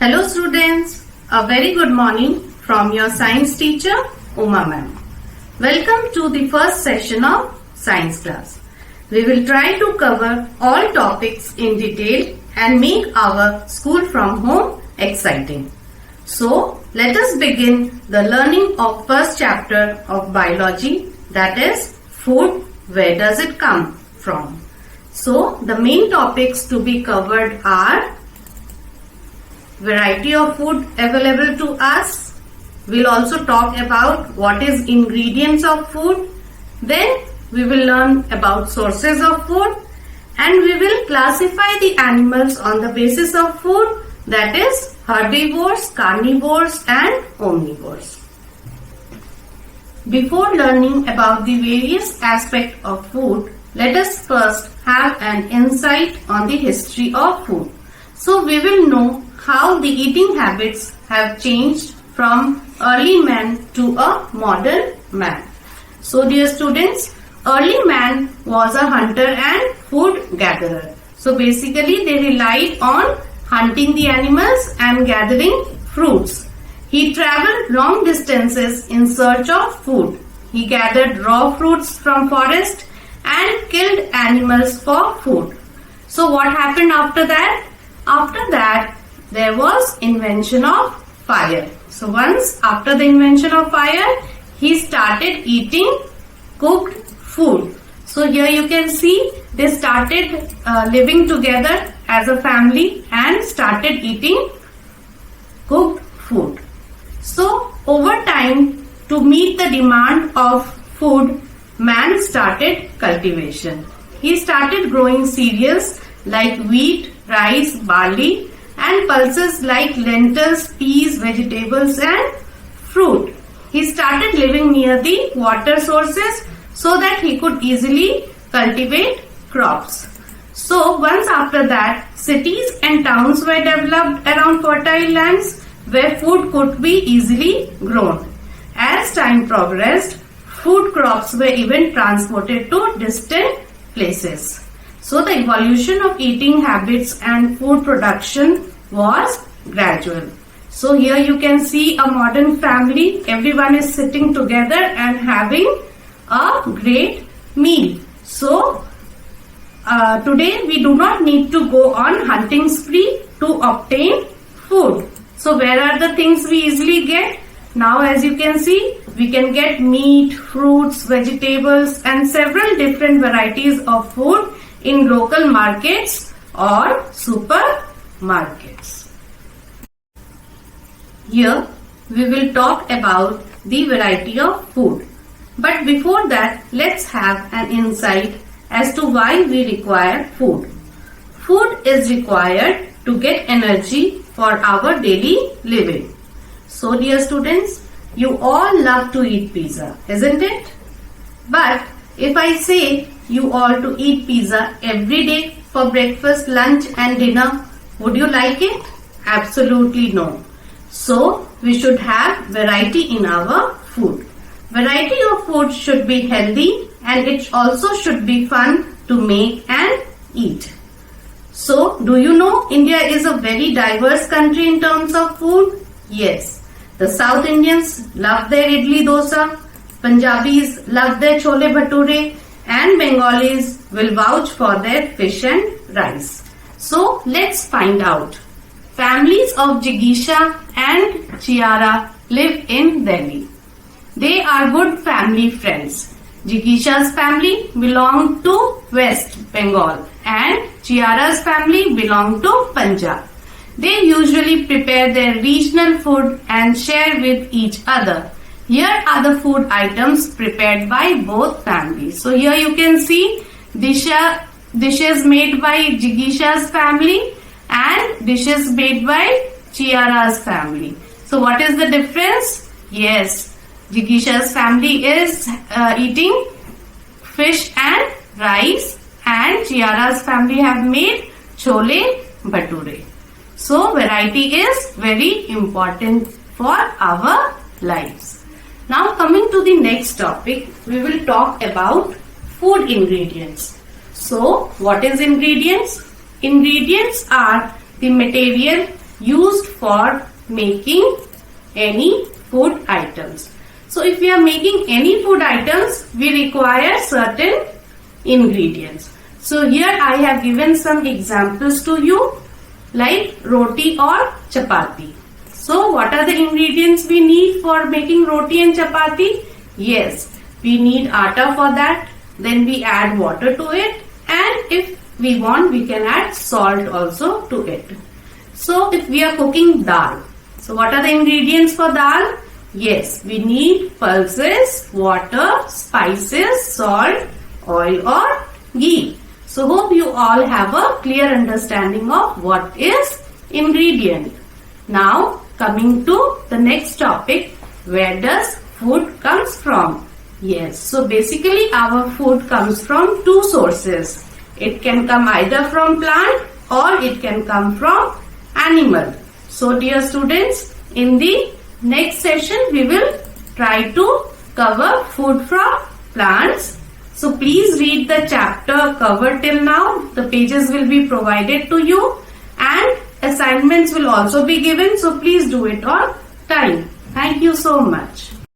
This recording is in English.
Hello students, a very good morning from your science teacher Uma ma'am. Welcome to the first session of science class. We will try to cover all topics in detail and make our school from home exciting. So let us begin the learning of first chapter of biology, that is food. Where does it come from? So the main topics to be covered are variety of food available to us. We'll also talk about what is ingredients of food. Then we will learn about sources of food, and we will classify the animals on the basis of food, that is herbivores, carnivores and omnivores. Before learning about the various aspects of food, let us first have an insight on the history of food. So we will know how the eating habits have changed from early man to a modern man. So dear students, early man was a hunter and food gatherer. So basically they relied on hunting the animals and gathering fruits. He traveled long distances in search of food. He gathered raw fruits from forest and killed animals for food. So what happened after that? After that, there was invention of fire. So once after the invention of fire, he started eating cooked food. So here you can see they started living together as a family and started eating cooked food. So over time, to meet the demand of food, man started cultivation. He started growing cereals like wheat, rice, barley, and pulses like lentils, peas, vegetables and fruit. He started living near the water sources so that he could easily cultivate crops. So once after that, cities and towns were developed around fertile lands where food could be easily grown. As time progressed, food crops were even transported to distant places. So the evolution of eating habits and food production was gradual. So here you can see a modern family. Everyone is sitting together and having a great meal. So today we do not need to go on hunting spree to obtain food. So where are the things we easily get? Now as you can see, we can get meat, fruits, vegetables and several different varieties of food in local markets or supermarkets. Here we will talk about the variety of food. But before that, let's have an insight as to why we require food. Food is required to get energy for our daily living. So dear students, you all love to eat pizza, isn't it? But if I say you all to eat pizza every day for breakfast, lunch and dinner, would you like it? Absolutely no. So we should have variety in our food. Variety of food should be healthy and it also should be fun to make and eat. So do you know India is a very diverse country in terms of food? Yes. The South Indians love their idli dosa, Punjabis love their chole bhature and Bengalis will vouch for their fish and rice. So let's find out. Families of Jigisha and Chiara live in Delhi. They are good family friends. Jigisha's family belong to West Bengal and Chiara's family belong to Punjab. They usually prepare their regional food and share with each other. Here are the food items prepared by both families. So here you can see dishes made by Jigisha's family and dishes made by Chiara's family. So what is the difference? Yes, Jigisha's family is eating fish and rice and Chiara's family have made chole bhature. So variety is very important for our lives. Now coming to the next topic, we will talk about food ingredients. So what is ingredients? Ingredients are the material used for making any food items. So if we are making any food items, we require certain ingredients. So here I have given some examples to you, like roti or chapati. So what are the ingredients we need for making roti and chapati? Yes, we need atta for that. Then we add water to it, and if we want, we can add salt also to it. So if we are cooking dal, so what are the ingredients for dal? Yes, we need pulses, water, spices, salt, oil or ghee. So hope you all have a clear understanding of what is ingredient. Now coming to the next topic, where does food comes from? Yes, so basically our food comes from two sources. It can come either from plant or it can come from animal. So dear students, in the next session we will try to cover food from plants. So please read the chapter cover till now. The pages will be provided to you and assignments will also be given. So please do it on time. Thank you so much.